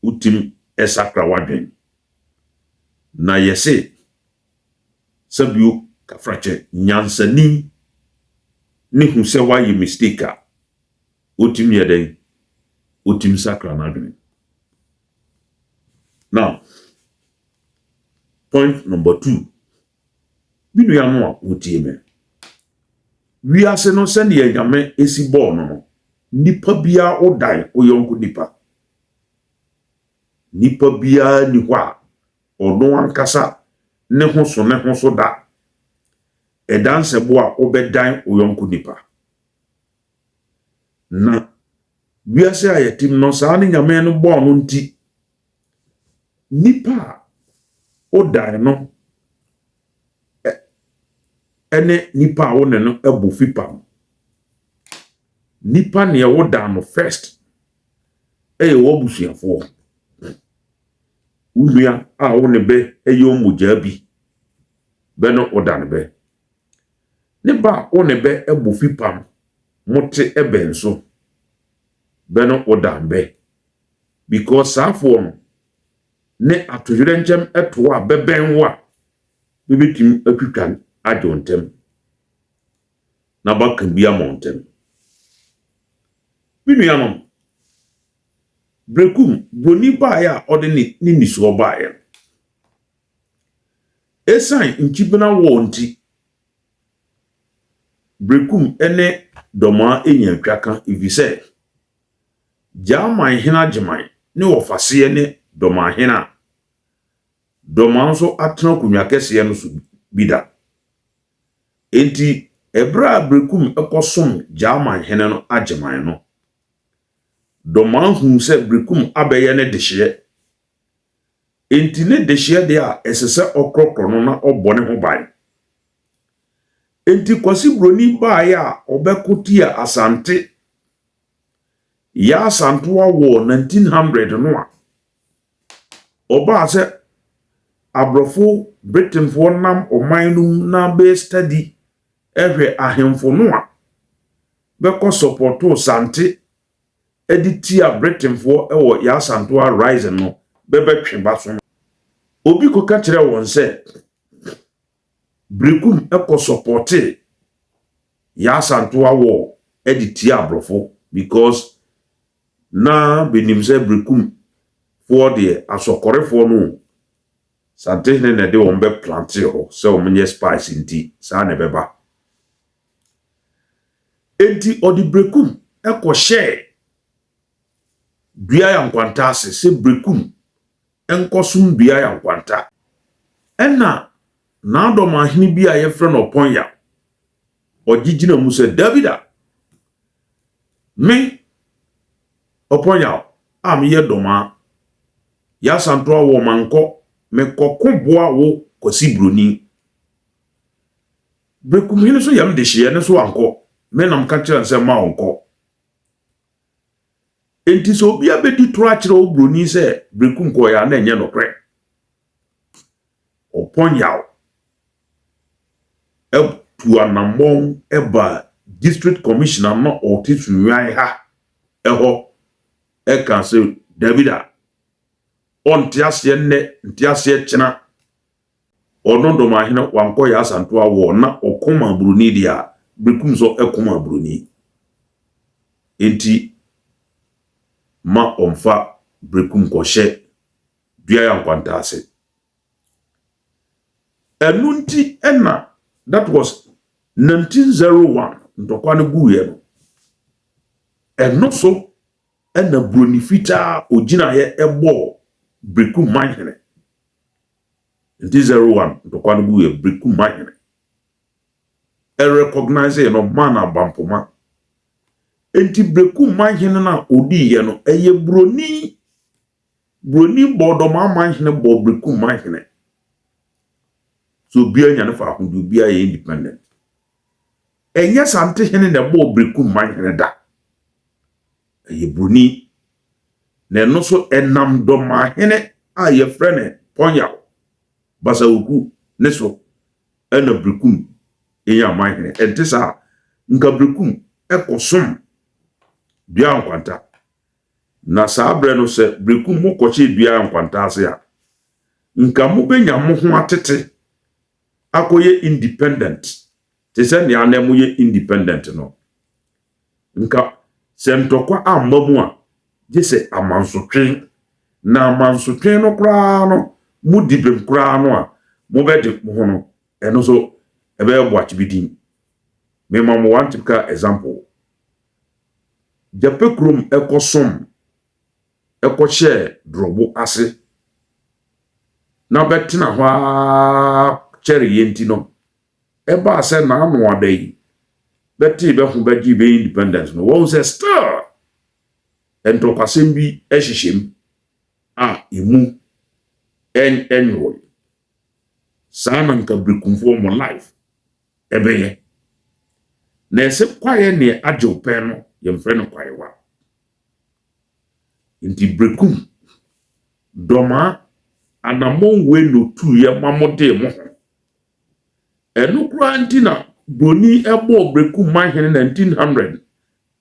utim esakra wadwen na yese sabiu kafrache nyansani ni hu se wa ye mistake utim yeden utim sakra nadwen. Now point number 2 binu ya no utie me wi ase no se ne nyame esi ball no nipa bia odan oyonko nipa bia ni hwa ono ankasa ne ho so da edan se bo a obedan oyonko nipa na wi ase ayetim no sa ne nyame no ball no nti nipa odan no ene nipa wone no ebo fipam nipa ne wodan no first wo busuafo ulua a wone be omoja bi be no odan be ne ba wone be ebo fipam mote ebenso be no odan be because afo no ne atujure nchem eto a bebenwa bibitim atwitwan ajontem na bakan bia montem binuanom brekum boni baaya ode ni niso baaya esan nchibena wo nti brekum ene doma enya twaka evise jaman hina jeman ne wofase ne doma hina doma nso atena kunwa kese no so bida enti ebra brekum ekosom jaman hina no ajeman no doma hu se brekum abeye ne dehye enti ne dehye de a esese okrokro no na obone ho ban enti kwasi broni bae a obekotia asante ya asanto awo 1900 no a oba se abrofo Britain for nam omanum na be study ehwe ahemfo no a beko supporto sante editia Britain for ewo ya asanto a rise no bebetwe baso obi ko ka kire won se brekum eko supporte ya asanto awo editia abrofo because na benim se brekum for the asokorefo no sante ne de won be planti ho se o menye spice nti sa ne beba enti odi brekum eko share bia ya nkwanta ase se brekum enkosum bia ya nkwanta ena na adoma hini bia ye frɛ no Oponya ogigina mu se Davida me Oponya am ye doma ya santo awo manko me kokoboa wo kwasi broni brekum hini so yam de hye ne so anko me nam ka kire nse ma onko enti so bia bedi to akire wo broni se brekum ko ya na enye no pre upon yaw to anamon eba district commissioner no otitu nwan ha eho kan se Davida on tiase ne tiase chena onondo ma hene wanko ya asanto awo na okoma bruni dia Brekum so ekoma bruni enti ma omfa Brekum ko hye dua ya nkwanta ase enunti ena that was 1901 ndokwa ne guye no eno so ena bruni fita ogina ye ebo Brekum manhene 1901 ndokwa ne guye Brekum manhene recognize no mana bampoma enti Brekum manhene na odi ye no eye broni bodo ma manhene bo Brekum manhene so bia nya ne fa hundu bia ye independent enya sante hene ne bo Brekum manhene da eye broni na no so enam do manhene a ye frene ponya basawuku ne so ena Brekum enya manhene entisa nka Brekum ekosom dua nkwanta na sabre no se Brekum mo koche dua nkwanta ase ya nka mo benya mo ho atete akoye independent te se ne anemu ye independent no nka sentokwa amamu a je se amansotwen na amansotwen no kra no mu dibem kra no a mo bedi mo ho no eno so ebe bo achibidin me mamo one typical example Jape krom ekosom ekoche drobo ase na betina hwa chere yenti no eba ase na anu adai beti be hu beji be independence no won se still ento kwasem bi ehihiem imu enroy sana nka Brekum for mo life ebeye na ese kwaye ne ajo pe no ye mfre no kwaye wa inti Brekum doma anamon we no tu ye mamode mo enu kura ntina broni ebo Brekum manhene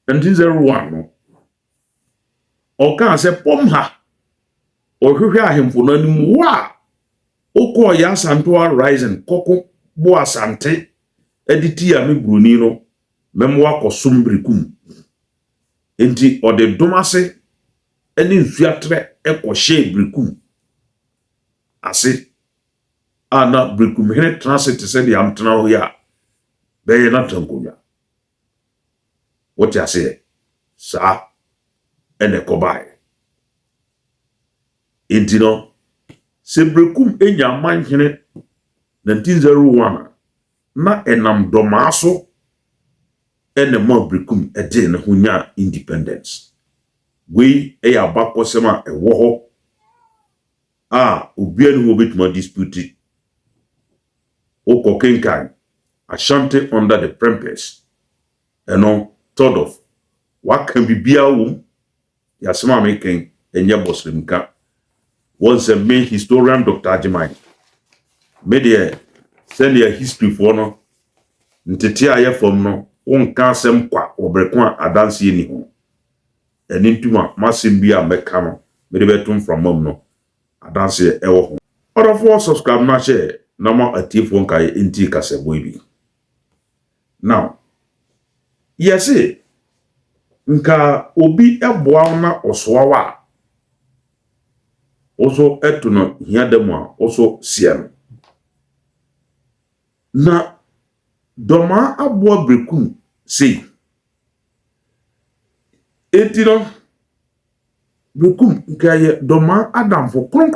1901 no oka se pomha ohwehwe ahemfo no anim wa okọ ya asanto rising koko bo asante editi ya me broni no memwa kosum Brekum enti ode domase eni nsuatre ekohye Brekum ase ana Brekum hene transit se dia amtena ho ya beye na tankonya what ya say sa ene kobai enti no se Brekum enya manhene 1901 na enam domaso ene mo Brekum ede ne hunya independence we eya bakosema ewo ho obi anu obetuma dispute okokenkan Ashanti under the Prempes eno third of what can be biawo yasema making enye boslimka was a main historian Dr. Ajimai media send your history for no ntete aye from no onka asem kwa obrekwa adanse ni ho eni ntuma masem bia meka no me betum from mom no adanse ewo ho order for subscribe na share na ma atifo nka enti kasebo bi now yes nka obi eboa na osoawa oso etuno hiademu a oso siam na doma aboa Brekum sei etino Brekum nkaye doma adamfo kron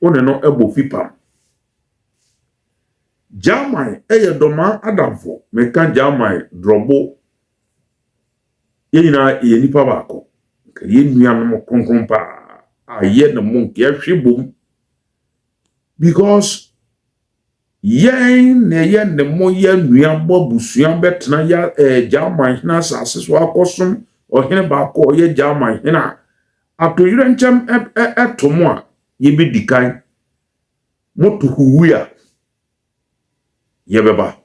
one no ebo fipa jamai eye doma adamfo meka jamai drobo yenina ye nipa bako ye nuanom kron pa aye na monk ya hwebom because yen ne mo ya nua bobusua betena ya jamai na asase so akosom ohene bako ye jamai na atoyire nchem etomo a ye bedikan moto huwia yebeba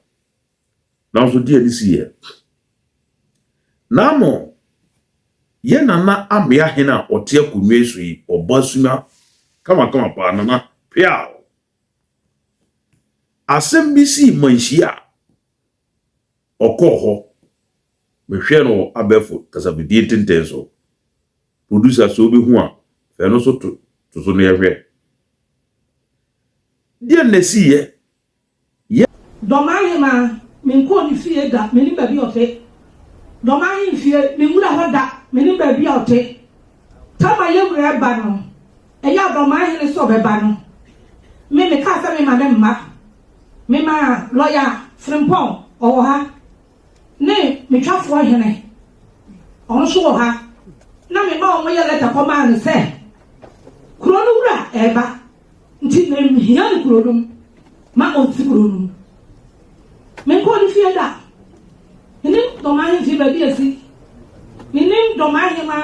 na so die disi ye na mo ye nana amia hena ote akunwe so yi obasuma kama pa nana pia asem bi si manhia okoho mehwe no abefo kasabidie tenten so producer so bi hu a fe no so to so no yehwe die nesi ye Domain ma min ko ni fie da min ba bi ote domain fie min wura ho da min ba bi ote tama ye wura ba no e ya domain ni so be ba no me ka sa me ma dem ma me ma lawyer frimpon o ha ne me twafo hene on so ha na me ma o ye letter ko ma ni se kuro no wura e ba nti na mi hia ni kuro no ma o ti kuro no men ko ni fie da ni domain fi ba bi esi ni domain ma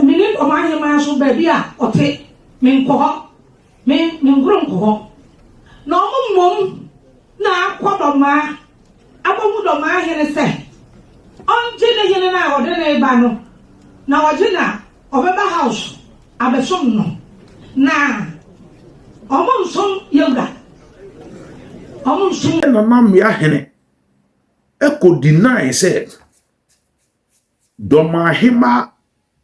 ni domain ma so ba bi a ote men ko ho men gron ko ho no mum na akwa ma abomu domain hene se onje ne hene na ode na ba no na oje na obeba house abesom no na omon som yewda omon som na mam ya hene eko deny say domahima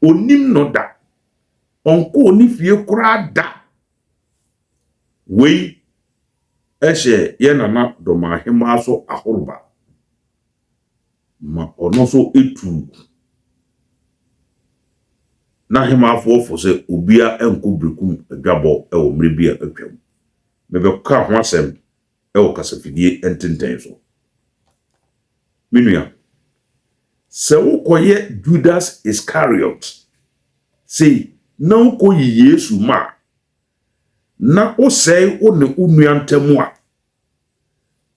onim no da onko oni fie kura da we ehye ye nana domahima so ahorba ma ono so etu na hima afofo se obia enko brekum adwabo e wo mre bia atwam mebe ka ho asem e wo kasafidie ententen so minua se wo koye Judas Iscariot sei na wo koyi Yesu ma na o sei o ne unua ntamu a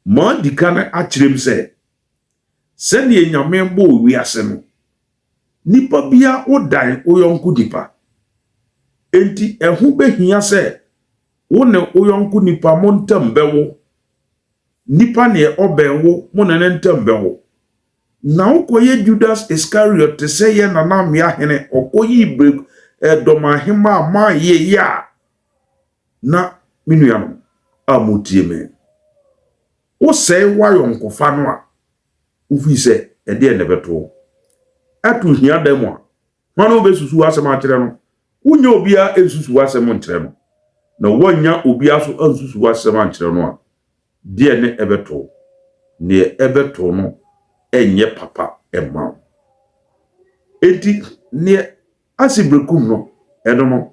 ma dikane akirem se ne nyame bo wiase no nipa bia o dan o yonku dipa enti ehu behia se wo ne o yonku nipa mo ntam bewo nipa ne obenwo mo ne ntam bewo na ukoye Judas Iscariot te se ye nana mia hene okoyi break domahima ma ye ya na minua no amutie me wo se wayonko fa no a ufi se ede ne beto atu hia demo a hwana obesusu asem a kire no unya obia ensusu asem nkire no na wonya obia so ansusu asem a kire no a de ne ebeto ne ebeto no enye papa emma enti ne asibrekum no edo no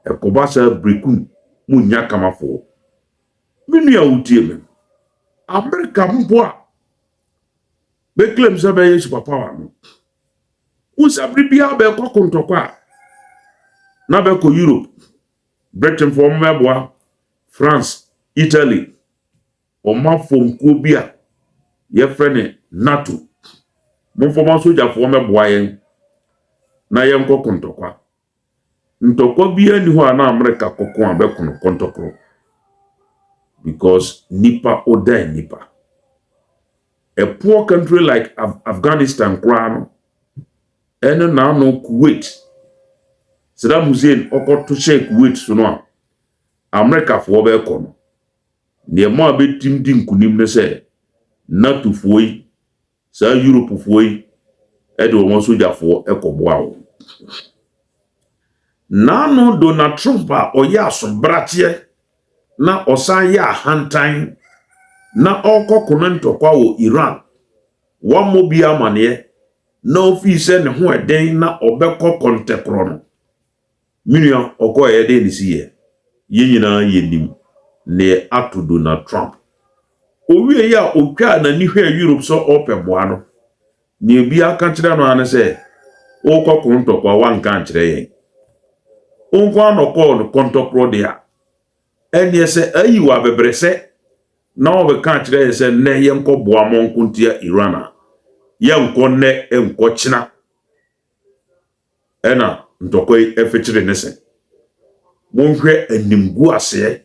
ekobasa brekum munya kamafo minua utie me America mpo a be claim say be Yesu papa wa no usabri bia be kokontokwa na be ko Europe Britain for meboa France Italy o ma fonko bia ye frene NATO mo foma soja fo meboa yen na yen kokontokwa ntokwa bia ni ho na America kokon abe kono kontokro because nipa oda nipa a poor country like Afghanistan krano ene na no Kuwait Saddam Hussein okoto shake Kuwait so no America fo be kono ne ma be tim di nkunim ne se NATO foi sa Europe foi e de won soja fo ekoboa wo na no Donald Trump a oya so bratie na osan ya hantan na okokono ntokwa wo Iran wa mobia mane na ofise ne ho eden na obekọ kontekro no minua okọ eden ni siye ye nyina yenim ne ato Donald Trump owie ya otwa na ni hwe Europe so opeboa no ne bia ka kire no ane se okọ ntokwa wa nka kire yen onko anokọ no kontokro dia eni se ayiwa bebrese na obeka kire se ne yenko boa monkuntia Irana yenko ne enko china ena ntokoi efechire nese monhwɛ animgu ase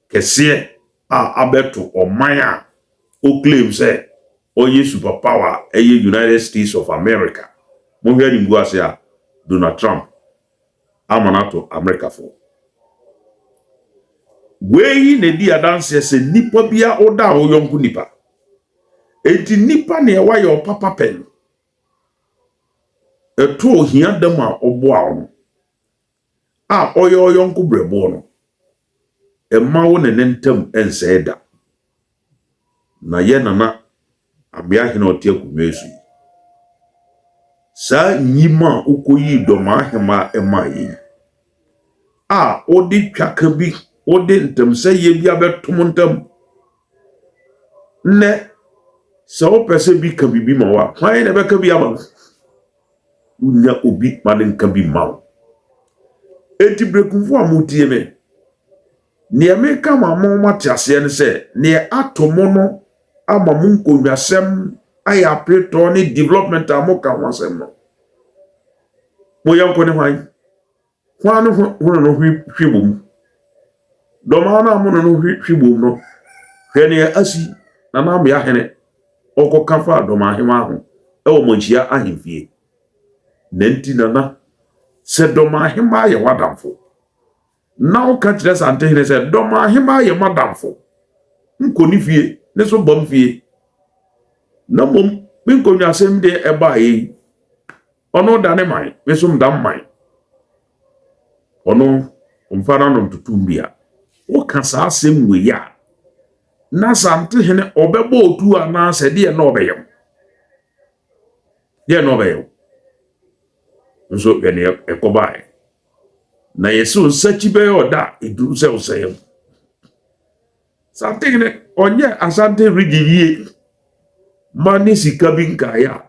kɛseɛ a abeto ɔman a o claim sɛ ɔyɛ superpower ɛyɛ United States of America. Monhwɛ animgu ase a Donald Trump amanato America for. Wei ne di adanse sɛ nipa bia oda wo yonko nipa. Enti nipa ne ɛwa yɛ papa pen. Eto hia dam a ɔboa wo. A ɔyɛ yonko brebo no. Ɛma wo ne nentam ɛnsɛ da. Na yɛ nana abia hena ɔte akonnwa su. Sa nyima ukoyi doma hema ɛma yi. A odi twaka bi odi ntem sɛ ye bia betom ntam. Ne sɛ wo pɛsɛ bi ka bibi ma wa hwan na bɛka bi ama unya obi ma ne nka bi ma wo. Enti brekumfo a mutie me ne me ka ma mo mate ase ne sɛ ne atomo no ama mo nkonwasɛm ayɛ apreto ne development a mo ka ho asɛm no. Mo yanko ne hwan no ho hwibom. Doma na mo no hwibom no. Hwɛ ne asi na na me ahene okoka fa doma ahema ho ɛwɔ monchia ahemfie. Nenti nana sɛ doma ahema yɛ wadamfo. Na o ka kyerɛ sante hene sɛ doma ahema yɛ madamfo. Nkoni fie ne so bom fie. Na mom me nkonwasɛm de ɛba yi. Ono dane mai me so mdam mai. Ono umfana no tutumbia. O ka sa asɛm we ya. Na sante hene obɛbɔ otu ana sɛ de na obɛyɛ. De na obɛyɛ. Nso yene ekobae. Na yeso nsachi bɛyɛ oda eduru sɛ osɛyɛ. Sante hene onye asante rigiwie. Mani sika bi nkaya.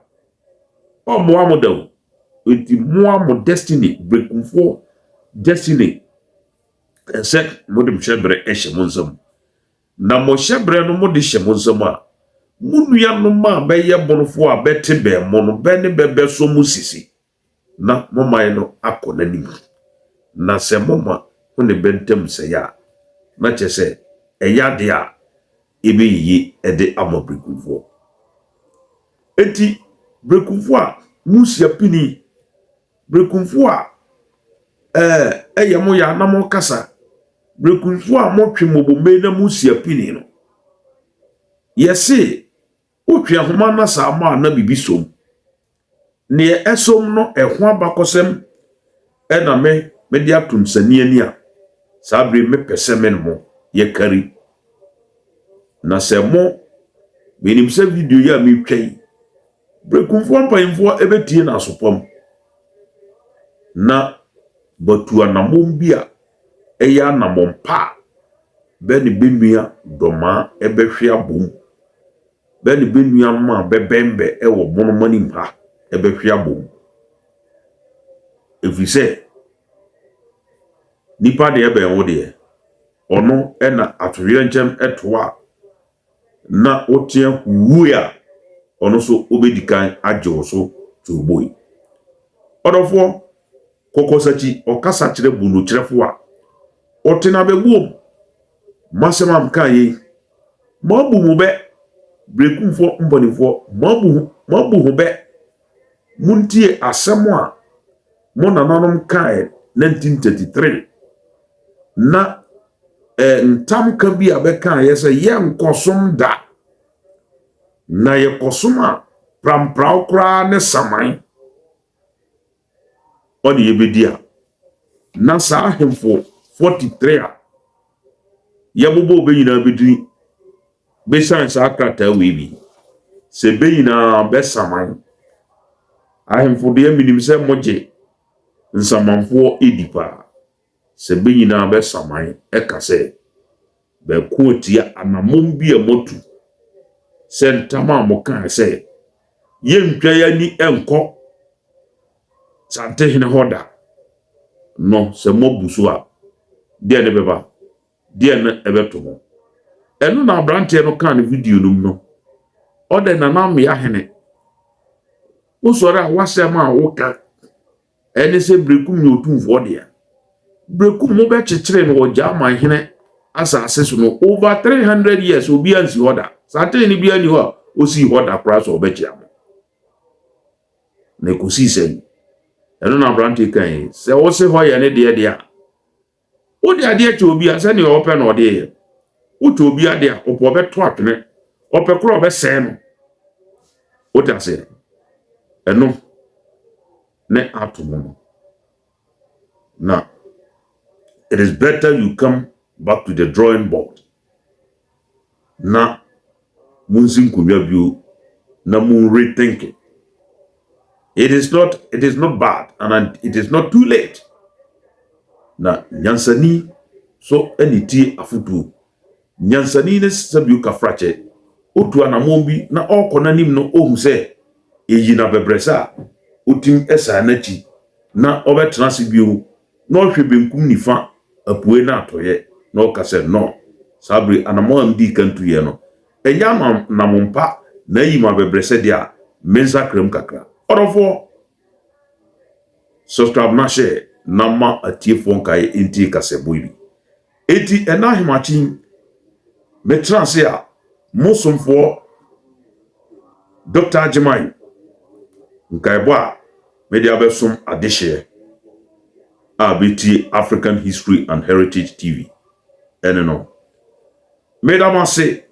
O moa model. Enti moa mo destiny brekumfo destiny. Ɛsɛ mo de hyebre ehye mo nsam. Na mo hyebre no mo de hye mo nsam a munua no ma bɛyɛ bonofo a bɛte bɛ mo no bɛ ne bɛbɛ so mu sisi. Na mo man no akɔ nanim. Na sɛ mo ma ho ne bentam sɛ ya. Na kyɛ sɛ ɛya de a ebe yi ɛde ama brekumfo. Enti brekumfo a musia pini brekumfo a ɛyɛ mo ya na mo kasa brekumfo a mo twe mobombe na musia pini no yɛse otwe ahoma na sa ma na bibi som ne ɛsom no ɛho abakɔsɛm ɛna me de atom sani ani a saa bre me pɛsɛ me no yɛ kari na sɛ mo benim sɛ video ya me twɛn brekumfo mpanyimfo ebetie na asopam na batu anamom bi a ɛyɛ anamom pa bɛ ne benua dɔma ɛbɛhwe abom bɛ ne benua ma bɛbɛmbe ɛwɔ bonomani mpa ɛbɛhwe abom efisɛ nipa de ɛbɛn de ɔno ɛna atoyɛ nkyɛm ɛtoa na otia huwe a ɔno so obedikan agyew so tuoboi ɔdɔfo kokosachi ɔkasa kyerɛ bunu kyerɛfo a ɔtena bɛbuom masɛm am kan yi mabu mu bɛ brekumfo mbɔnifo mabu hu bɛ muntie asɛm a mo nananom kan 1933 na ntam ka bi a bɛka yɛ sɛ yɛ nkɔsom da na yɛ kɔsom a pramprao kra ne saman ɔde yɛbɛdi a na saa ahemfo 43 a yɛbobɔ bɛnyina bɛdini bɛsan saa krataa wei bi sɛ bɛnyina bɛsaman ahemfo de minim sɛ mogye nsamanfoɔ edipa sɛ bɛnyina bɛsaman ɛka sɛ bɛko tia anamom bi a motu sɛ ntama mo kan sɛ yɛntwa yani ɛnkɔ sante hene hoda no sɛ mobuso a de ne bɛba de ne ɛbɛto mo ɛno na abrante no kan video num no ɔde na na me ahene wo sɔre a wasɛm a woka ɛne sɛ brekum ne otumfo de breku mo be chichire no oja man hene asase so no over 300 years obi ansi hoda sate ni bia ni ho osi hoda kra so obechia mo na ko si sen eno na branti kan se wo se ho ye ne de a wo de ade che obi a se ne ope na ode ye wo to obi ade a opo be to atene ope kra obe se no wo ta se eno ne atomo no na it is better you come back to the drawing board na munsin kunwa bio na mun rethink it. It is not bad and it is not too late. Na nyansani so eniti afutu. Nyansani ne sabiu kafrache. Otu anamombi na okona nim no ohun se eyi na bebresa otim esa nachi na obetena sibio na ohwe benkum nifa apue na atoye na okase no sabri anamom di kantu ye no enya na mompa na yi ma bebrese dia mensa krem kakra orofo subscribe na share na ma atiefo nkai enti kasebo ibi eti ena himachin metranse a mosomfo Dr. Jemai nkai a media besom adehye ABT African History and Heritage TV eneno medama se